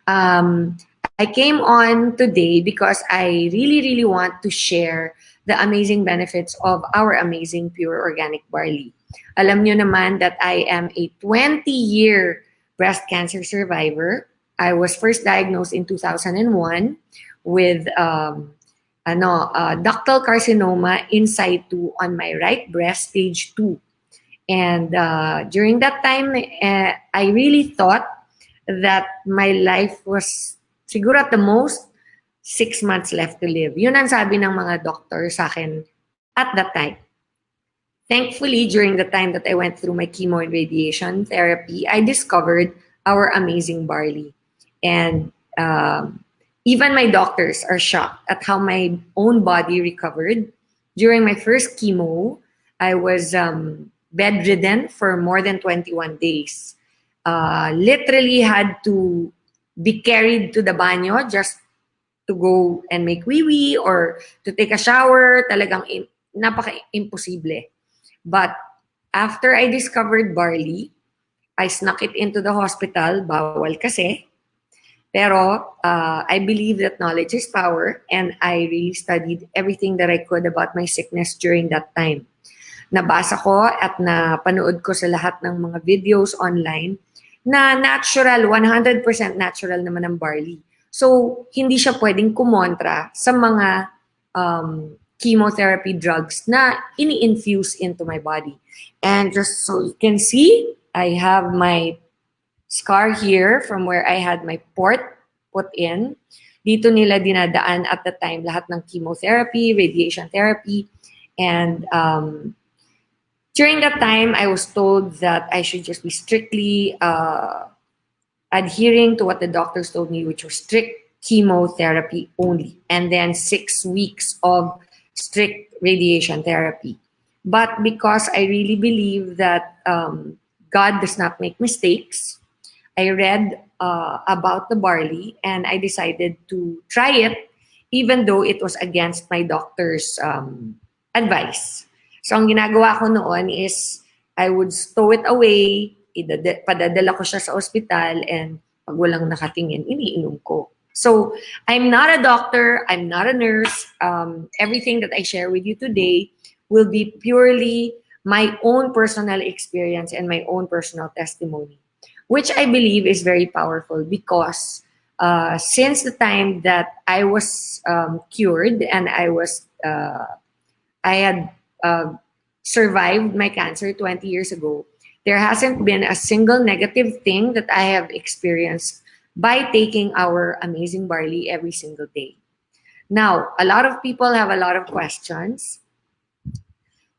Um, I came on today because I really want to share the amazing benefits of our amazing pure organic barley. Alam nyo naman that I am a 20-year breast cancer survivor. I was first diagnosed in 2001 with ductal carcinoma in situ on my right breast, stage 2. And during that time, I really thought that my life was siguro at the most 6 months left to live. Yun ang sabi ng mga doctor sa akin at that time. Thankfully, during the time that I went through my chemo and radiation therapy, I discovered our amazing barley. And even my doctors are shocked at how my own body recovered. During my first chemo, I was bedridden for more than 21 days. Literally had to be carried to the banyo just to go and make wee-wee or to take a shower. Talagang napaka-imposible. But after I discovered barley, I snuck it into the hospital. Bawal kasi. Pero I believe that knowledge is power, and I really studied everything that I could about my sickness during that time. Nabasa ko at napanood ko sa lahat ng mga videos online na natural, 100% natural naman ang barley. So, hindi siya pwedeng kumontra sa mga chemotherapy drugs na ini-infuse into my body. And just so you can see, I have my scar here from where I had my port put in. Dito nila dinadaan at the time lahat ng chemotherapy, radiation therapy. And during that time, I was told that I should just be strictly adhering to what the doctors told me, which was strict chemotherapy only. And then 6 weeks of strict radiation therapy. But because I really believe that God does not make mistakes, I read about the barley and I decided to try it even though it was against my doctor's advice. So ang ginagawa ko noon is I would stow it away, padadala ko siya sa ospital, and pag walang nakatingin, iniinom ko. So I'm not a doctor, I'm not a nurse. Everything that I share with you today will be purely my own personal experience and my own personal testimony, which I believe is very powerful because since the time that I was cured and I had survived my cancer 20 years ago, there hasn't been a single negative thing that I have experienced by taking our amazing barley every single day. Now, a lot of people have a lot of questions.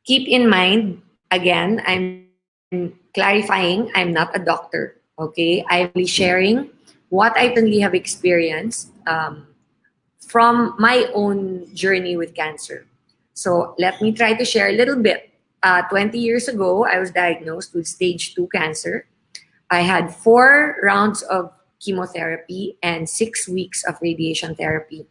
Keep in mind, again, I'm clarifying, I'm not a doctor, okay? I'm only sharing what I personally have experienced from my own journey with cancer. So let me try to share a little bit. 20 years ago, I was diagnosed with stage 2 cancer. I had 4 rounds of chemotherapy and 6 weeks of radiation therapy.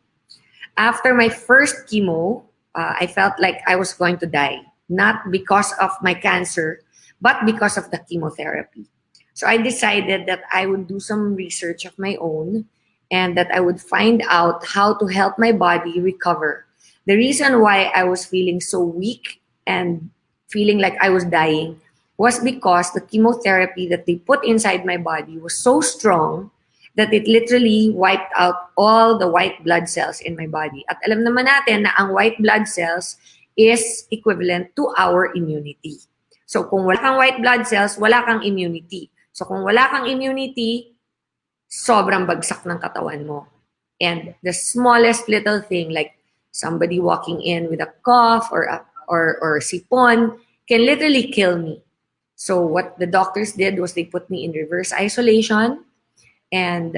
After my first chemo, I felt like I was going to die, not because of my cancer, but because of the chemotherapy. So I decided that I would do some research of my own and that I would find out how to help my body recover. The reason why I was feeling so weak and feeling like I was dying was because the chemotherapy that they put inside my body was so strong that it literally wiped out all the white blood cells in my body. At alam naman natin na ang white blood cells is equivalent to our immunity. So kung wala kang white blood cells, wala kang immunity. So kung wala kang immunity, sobrang bagsak ng katawan mo. And the smallest little thing, like somebody walking in with a cough or sipon, can literally kill me. So what the doctors did was they put me in reverse isolation. And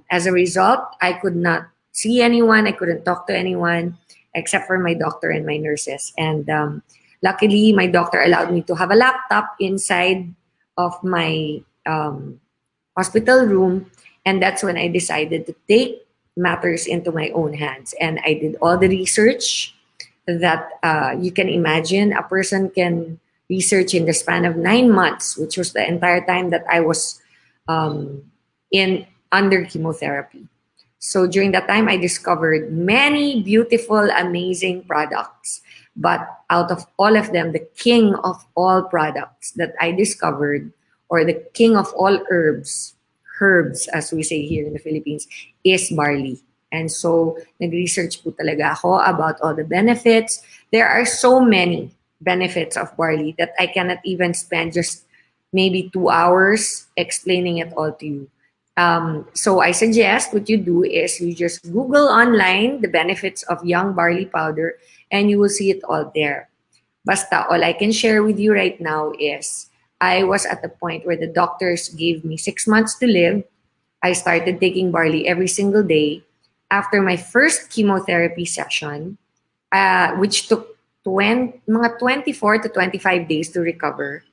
as a result, I could not see anyone. I couldn't talk to anyone except for my doctor and my nurses. And luckily, my doctor allowed me to have a laptop inside of my hospital room. And that's when I decided to take matters into my own hands. And I did all the research that you can imagine a person can research in the span of 9 months, which was the entire time that I was in under chemotherapy. So during that time, I discovered many beautiful, amazing products. But out of all of them, the king of all products that I discovered, or the king of all herbs as we say here in the Philippines, is barley. And so nag-research po talaga ako about all the benefits. There are so many benefits of barley that I cannot even spend just maybe 2 hours explaining it all to you. So I suggest what you do is you just Google online the benefits of young barley powder and you will see it all there. Basta, all I can share with you right now is I was at the point where the doctors gave me 6 months to live. I started taking barley every single day. After my first chemotherapy session, which took mga 24 to 25 days to recover,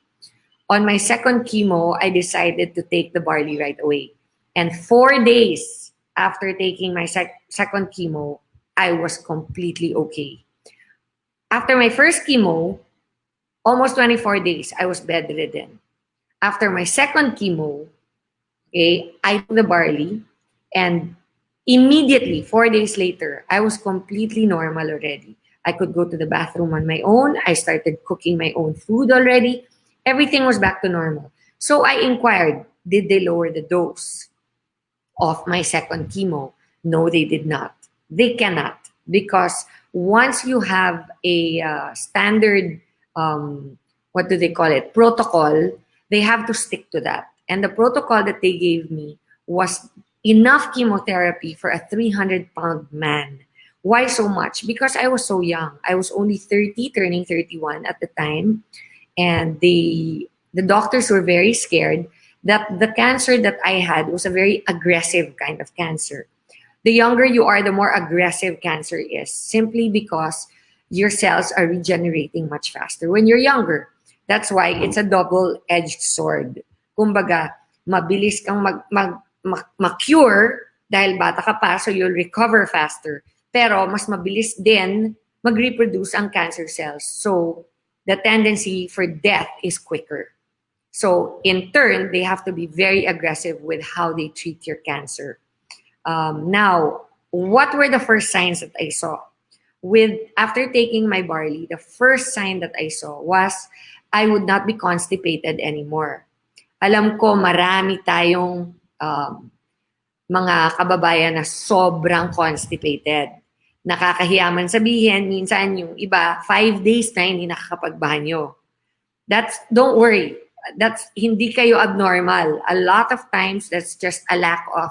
on my second chemo, I decided to take the barley right away. And 4 days after taking my second chemo, I was completely okay. After my first chemo, almost 24 days, I was bedridden. After my second chemo, okay, I took the barley and immediately, 4 days later, I was completely normal already. I could go to the bathroom on my own. I started cooking my own food already. Everything was back to normal. So I inquired, did they lower the dose of my second chemo? No, they did not. They cannot, because once you have a standard, what do they call it, protocol, they have to stick to that. And the protocol that they gave me was enough chemotherapy for a 300-pound man. Why so much? Because I was so young. I was only 30, turning 31 at the time. And the doctors were very scared that the cancer that I had was a very aggressive kind of cancer. The younger you are, the more aggressive cancer is, simply because your cells are regenerating much faster when you're younger. That's why it's a double-edged sword. Kumbaga, mabilis kang ma-cure dahil bata ka pa, so you'll recover faster. Pero mas mabilis din mag-reproduce ang cancer cells. So the tendency for death is quicker. So in turn, they have to be very aggressive with how they treat your cancer. Now, what were the first signs that I saw? After taking my barley, the first sign that I saw was I would not be constipated anymore. Alam ko marami tayong mga kababayan na sobrang constipated. Nakakahiya man sabihin, minsan yung iba, 5 days na hindi nakakapagbanyo. Don't worry. Hindi kayo abnormal. A lot of times, that's just a lack of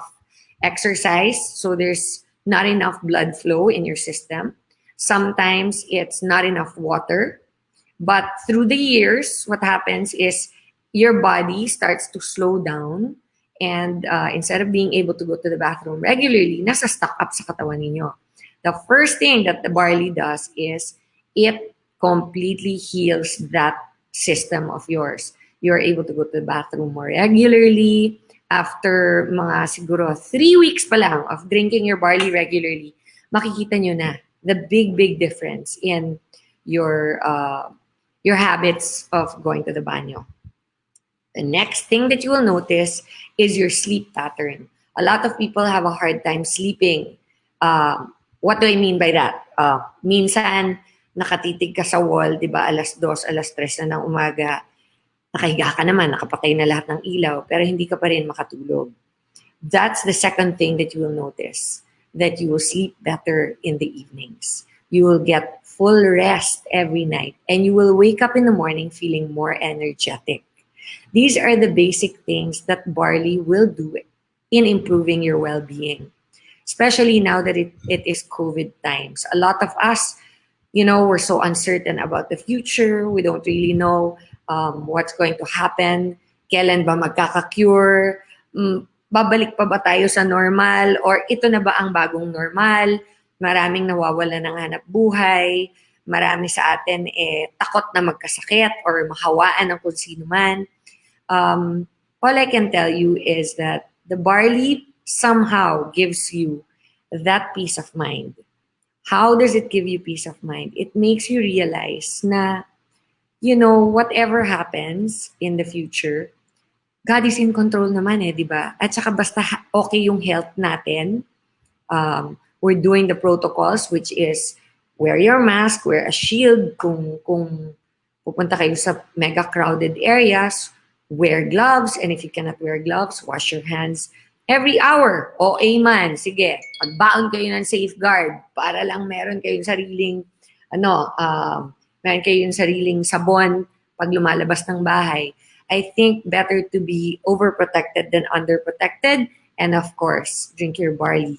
exercise. So there's not enough blood flow in your system. Sometimes it's not enough water. But through the years, what happens is your body starts to slow down. And instead of being able to go to the bathroom regularly, nasa stock up sa katawan ninyo. The first thing that the barley does is it completely heals that system of yours. You're able to go to the bathroom more regularly. After mga siguro 3 weeks pa lang of drinking your barley regularly, makikita nyo na the big difference in your habits of going to the banyo. The next thing that you will notice is your sleep pattern. A lot of people have a hard time sleeping. What do I mean by that? Minsan, nakatitig ka sa wall, di ba, 2:00, 3:00 na ng umaga, nakahiga ka naman, nakapatay na lahat ng ilaw, pero hindi ka pa rin makatulog. That's the second thing that you will notice, that you will sleep better in the evenings. You will get full rest every night, and you will wake up in the morning feeling more energetic. These are the basic things that barley will do in improving your well-being. Especially now that it is COVID times. A lot of us, we're so uncertain about the future. We don't really know what's going to happen. Kailan ba magkaka-cure? Babalik pa ba tayo sa normal? Or ito na ba ang bagong normal? Maraming nawawala ng hanap buhay. Marami sa atin takot na magkasakit or mahawaan ng kung sino man. All I can tell you is that the barley somehow gives you that peace of mind. How does it give you peace of mind? It makes you realize na, whatever happens in the future, God is in control naman eh, di ba? At saka basta okay yung health natin, we're doing the protocols, which is wear your mask, wear a shield kung pupunta kayo sa mega crowded areas, wear gloves, and if you cannot wear gloves, wash your hands every hour. O man, sige, magbaon kayo ng safeguard para lang meron kayong sariling meron kayong sariling sabon pag lumalabas ng bahay. I think better to be overprotected than underprotected. And of course, drink your barley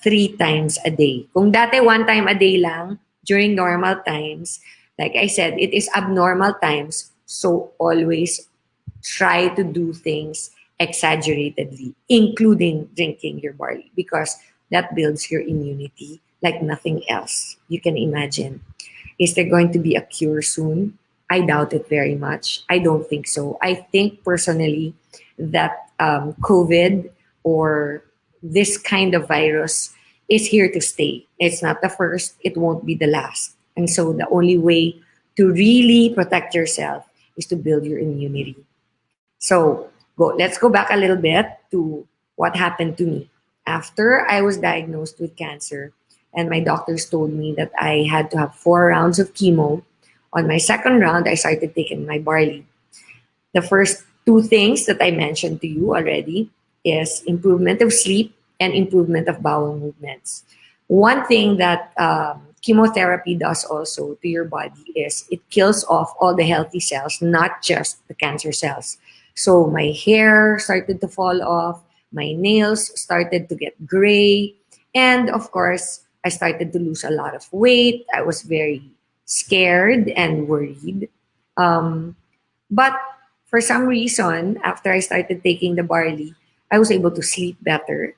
3 times a day. Kung dati 1 time a day lang, during normal times, like I said, it is abnormal times. So always try to do things exaggeratedly, including drinking your barley, because that builds your immunity like nothing else you can imagine. Is there going to be a cure soon? I doubt it very much. I don't think so. I think personally that COVID or this kind of virus is here to stay. It's not the first, it won't be the last. And so the only way to really protect yourself is to build your immunity. So let's go back a little bit to what happened to me. After I was diagnosed with cancer, and my doctors told me that I had to have 4 rounds of chemo. On my second round, I started taking my barley. The first 2 things that I mentioned to you already is improvement of sleep and improvement of bowel movements. One thing that chemotherapy does also to your body is it kills off all the healthy cells, not just the cancer cells. So my hair started to fall off, my nails started to get gray, and of course, I started to lose a lot of weight. I was very scared and worried. But for some reason, after I started taking the barley, I was able to sleep better.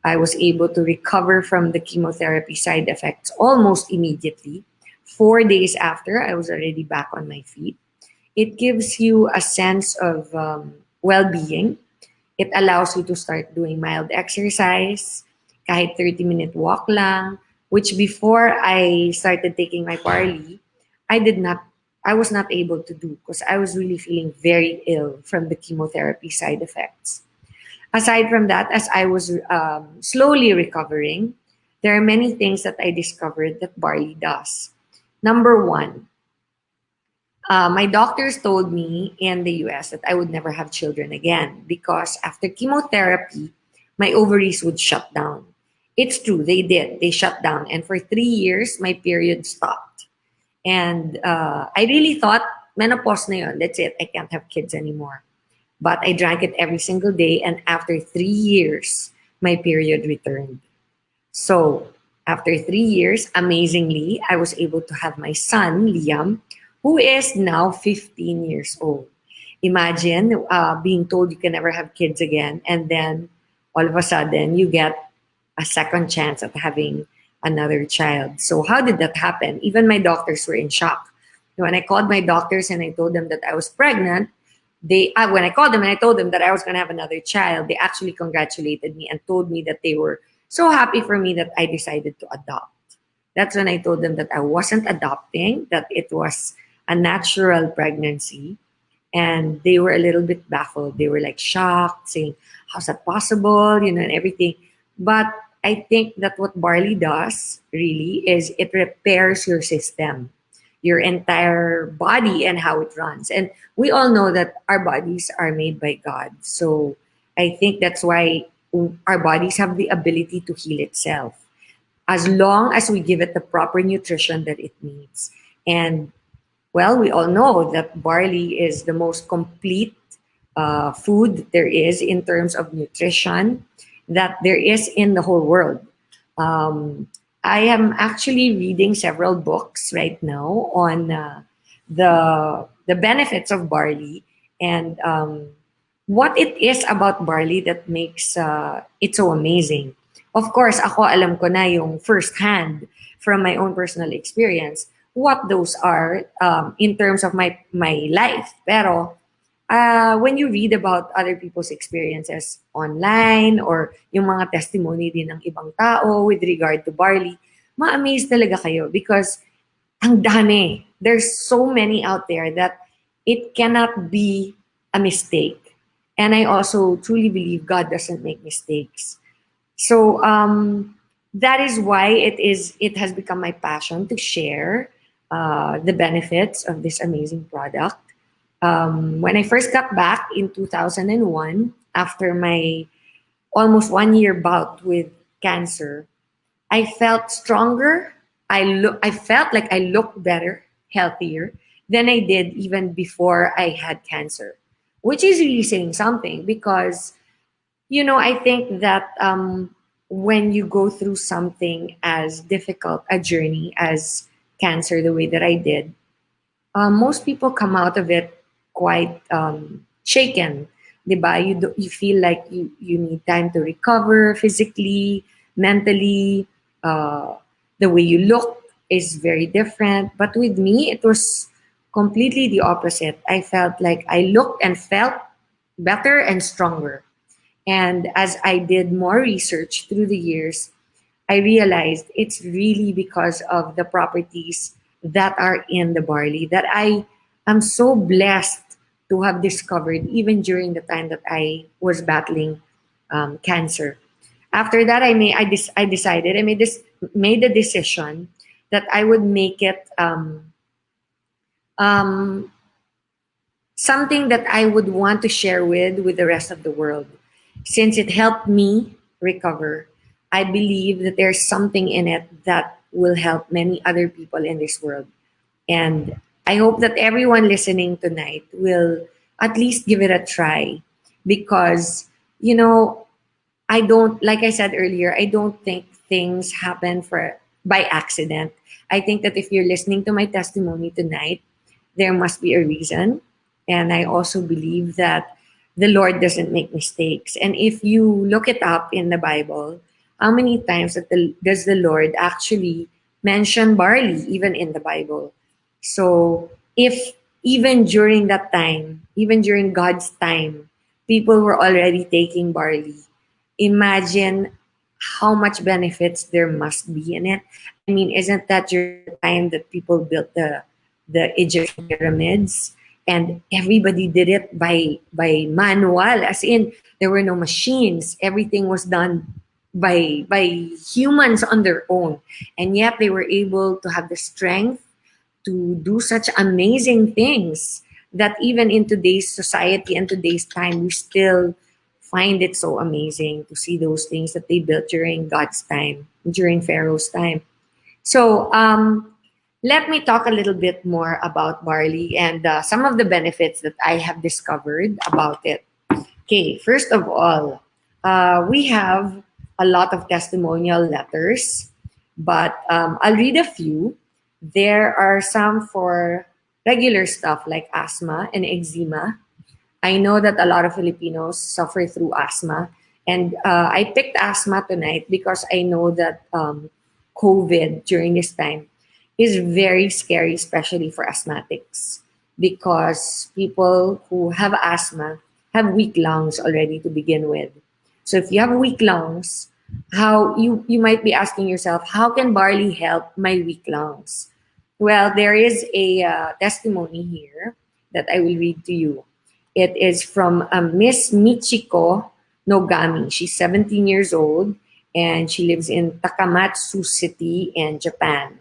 I was able to recover from the chemotherapy side effects almost immediately. 4 days after, I was already back on my feet. It gives you a sense of well-being. It allows you to start doing mild exercise, kahit 30-minute walk lang, which before I started taking my barley, I was not able to do because I was really feeling very ill from the chemotherapy side effects. Aside from that, as I was slowly recovering, there are many things that I discovered that barley does. Number one, my doctors told me in the US that I would never have children again because after chemotherapy, my ovaries would shut down. It's true, they did. They shut down. And for 3 years, my period stopped. And I really thought, menopause na yun, that's it, I can't have kids anymore. But I drank it every single day, and after 3 years, my period returned. So after 3 years, amazingly, I was able to have my son, Liam, who is now 15 years old. Imagine being told you can never have kids again, and then all of a sudden you get a second chance at having another child. So how did that happen? Even my doctors were in shock. When I called my doctors and I told them that I was pregnant, when I called them and I told them that I was going to have another child, they actually congratulated me and told me that they were so happy for me that I decided to adopt. That's when I told them that I wasn't adopting, that it was a natural pregnancy. And they were a little bit baffled. They were like shocked, saying, how's that possible? And everything. But I think that what barley does really is it repairs your system, your entire body and how it runs. And we all know that our bodies are made by God. So I think that's why our bodies have the ability to heal itself as long as we give it the proper nutrition that it needs. And well, we all know that barley is the most complete food there is in terms of nutrition that there is in the whole world. I am actually reading several books right now on the benefits of barley and what it is about barley that makes it so amazing. Of course, ako alam ko na yung firsthand from my own personal experience what those are in terms of my life. Pero when you read about other people's experiences online or yung mga testimony din ng ibang tao with regard to barley, ma-amaze talaga kayo because ang dami. There's so many out there that it cannot be a mistake. And I also truly believe God doesn't make mistakes. So that is why it has become my passion to share the benefits of this amazing product. When I first got back in 2001, after my almost 1 year bout with cancer, I felt stronger. I felt like I looked better, healthier than I did even before I had cancer, which is really saying something because I think that when you go through something as difficult a journey as cancer, the way that I did, most people come out of it quite shaken, diba? You feel like you need time to recover physically, mentally. Uh, the way you look is very different. But with me, it was completely the opposite. I felt like I looked and felt better and stronger. And as I did more research through the years, I realized it's really because of the properties that are in the barley that I am so blessed to have discovered even during the time that I was battling cancer. After that, I decided made the decision that I would make it um, something that I would want to share with the rest of the world. Since it helped me recover, I believe that there's something in it that will help many other people in this world. And I hope that everyone listening tonight will at least give it a try because, I don't, like I said earlier, I don't think things happen by accident. I think that if you're listening to my testimony tonight, there must be a reason. And I also believe that the Lord doesn't make mistakes. And if you look it up in the Bible, how many times does the Lord actually mention barley, even in the Bible? So if even during that time, even during God's time, people were already taking barley, imagine how much benefits there must be in it. I mean, isn't that during the time that people built the Egyptian pyramids? And everybody did it by manual, as in there were no machines. Everything was done by humans on their own, and yet they were able to have the strength to do such amazing things that even in today's society and today's time, we still find it so amazing to see those things that they built during God's time, during Pharaoh's time. So let me talk a little bit more about barley and some of the benefits that I have discovered about it. Okay, first of all, we have a lot of testimonial letters, but I'll read a few. There are some for regular stuff like asthma and eczema. I know that a lot of Filipinos suffer through asthma, and I picked asthma tonight because I know that COVID during this time is very scary, especially for asthmatics, because people who have asthma have weak lungs already to begin with. So if you have weak lungs, how you might be asking yourself, how can barley help my weak lungs? Well, there is a testimony here that I will read to you. It is from Miss Michiko Nogami. She's 17 years old and she lives in Takamatsu City in Japan.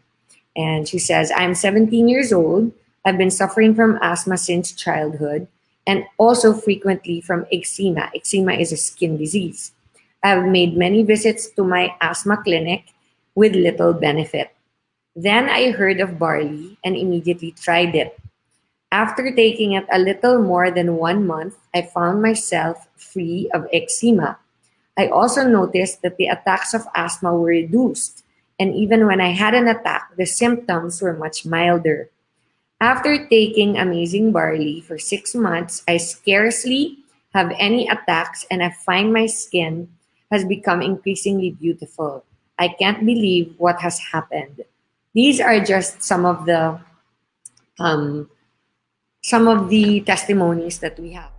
And she says, I'm 17 years old. I've been suffering from asthma since childhood and also frequently from eczema. Eczema is a skin disease. I've made many visits to my asthma clinic with little benefit. Then I heard of barley and immediately tried it. After taking it a little more than 1 month, I found myself free of eczema. I also noticed that the attacks of asthma were reduced, and even when I had an attack, the symptoms were much milder. After taking Amazing Barley for 6 months, I scarcely have any attacks and I find my skin has become increasingly beautiful. I can't believe what has happened. These are just um, some of the testimonies that we have.